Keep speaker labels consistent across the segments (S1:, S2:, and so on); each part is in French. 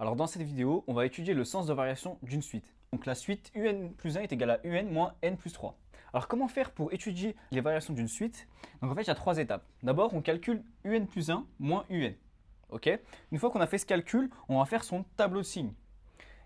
S1: Alors dans cette vidéo, on va étudier le sens de variation d'une suite. Donc la suite un plus 1 est égale à un moins n plus 3. Alors comment faire pour étudier les variations d'une suite? Donc en fait, il y a trois étapes. D'abord, on calcule un plus 1 moins un. Ok. Une fois qu'on a fait ce calcul, on va faire son tableau de signes.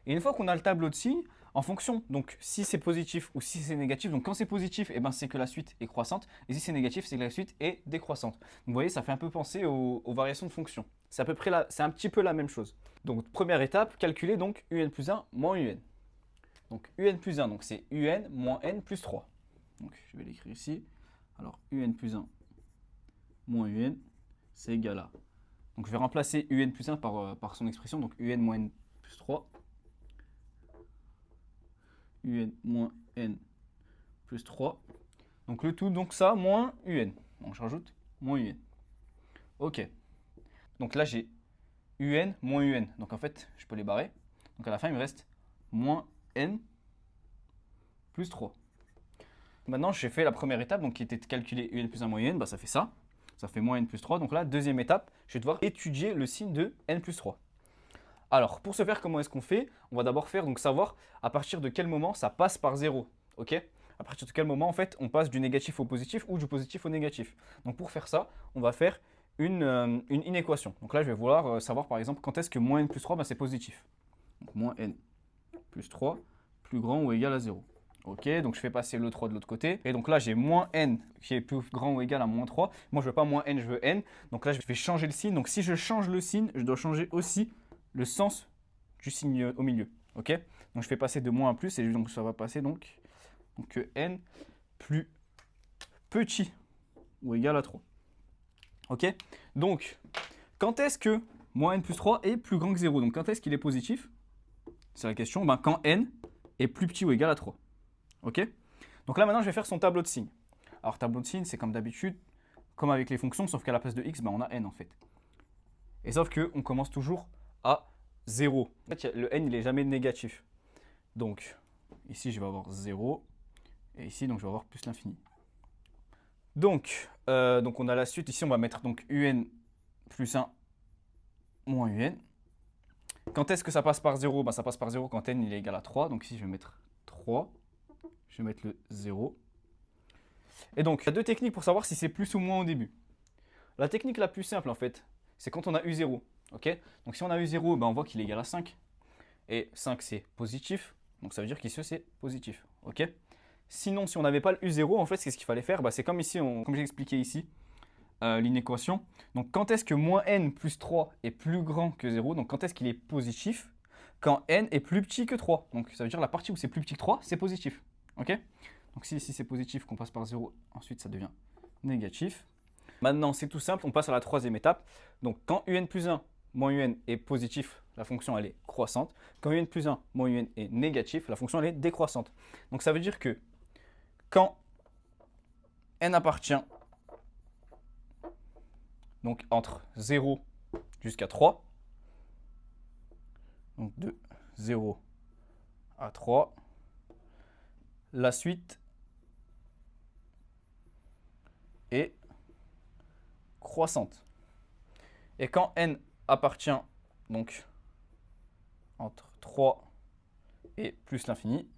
S1: Et une fois qu'on a le tableau de signes, en fonction, donc si c'est positif ou si c'est négatif, donc quand c'est positif, eh ben, c'est que la suite est croissante, et si c'est négatif, c'est que la suite est décroissante. Donc vous voyez, ça fait un peu penser aux variations de fonctions. C'est à peu près c'est un petit peu la même chose. Donc première étape, calculer donc un plus 1 moins un. Donc un plus 1, donc c'est un moins n plus 3. Donc je vais l'écrire ici. Alors un plus 1 moins un, c'est égal à. Donc je vais remplacer un plus 1 par son expression, donc un moins n plus 3. Un moins n plus 3. Donc le tout, donc ça, moins un. Donc je rajoute moins un. Ok. Donc là, j'ai un moins un. Donc en fait, je peux les barrer. Donc à la fin, il me reste moins n plus 3. Maintenant, j'ai fait la première étape, donc qui était de calculer un plus 1 moins un. Bah, ça fait ça. Ça fait moins n plus 3. Donc là, deuxième étape, je vais devoir étudier le signe de n plus 3. Alors, pour ce faire, comment est-ce qu'on fait? On va d'abord faire, donc savoir à partir de quel moment ça passe par 0. Ok? À partir de quel moment, en fait, on passe du négatif au positif ou du positif au négatif. Donc, pour faire ça, on va faire une inéquation. Donc là, je vais vouloir savoir, par exemple, quand est-ce que moins n plus 3, ben, c'est positif. Donc, moins n plus 3 plus grand ou égal à 0. Ok, donc je fais passer le 3 de l'autre côté. Et donc là, j'ai moins n qui est plus grand ou égal à moins 3. Moi, je veux pas moins n, je veux n. Donc là, je vais changer le signe. Donc si je change le signe, je dois changer aussi le sens du signe au milieu. Ok, donc je fais passer de moins à plus et donc ça va passer donc n plus petit ou égal à 3. Ok, donc quand est-ce que moins n plus 3 est plus grand que 0? Donc quand est-ce qu'il est positif? C'est la question. Ben, quand n est plus petit ou égal à 3. Ok, donc là maintenant je vais faire son tableau de signes. Alors tableau de signes, c'est comme d'habitude, comme avec les fonctions, sauf qu'à la place de x, ben, on a n en fait. Et sauf qu'on commence toujours à 0. En fait, le n, il n'est jamais négatif. Donc, ici, je vais avoir 0. Et ici, donc, je vais avoir plus l'infini. Donc, on a la suite. Ici, on va mettre donc un plus 1 moins un. Quand est-ce que ça passe par 0? Ben, ça passe par 0 quand n il est égal à 3. Donc ici, je vais mettre 3. Je vais mettre le 0. Et donc, il y a deux techniques pour savoir si c'est plus ou moins au début. La technique la plus simple, en fait, c'est quand on a eu 0. Okay, donc si on a eu 0, ben on voit qu'il est égal à 5. Et 5, c'est positif. Donc ça veut dire qu'ici, c'est positif. Okay, sinon, si on n'avait pas le U0, en fait, ce qu'il fallait faire, ben, c'est comme ici, comme j'ai expliqué ici, l'inéquation. Donc quand est-ce que moins n plus 3 est plus grand que 0? Donc quand est-ce qu'il est positif? Quand n est plus petit que 3. Donc ça veut dire la partie où c'est plus petit que 3, c'est positif. Ok, donc si ici c'est positif, qu'on passe par 0, ensuite ça devient négatif. Maintenant, c'est tout simple, on passe à la troisième étape. Donc quand un plus 1 moins un est positif, la fonction elle est croissante. Quand un plus 1 moins un est négatif, la fonction elle est décroissante. Donc ça veut dire que quand n appartient donc entre 0 jusqu'à 3, donc de 0 à 3, la suite est croissante. Et quand n appartient donc entre 3 et plus l'infini,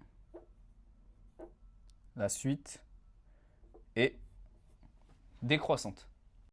S1: la suite est décroissante.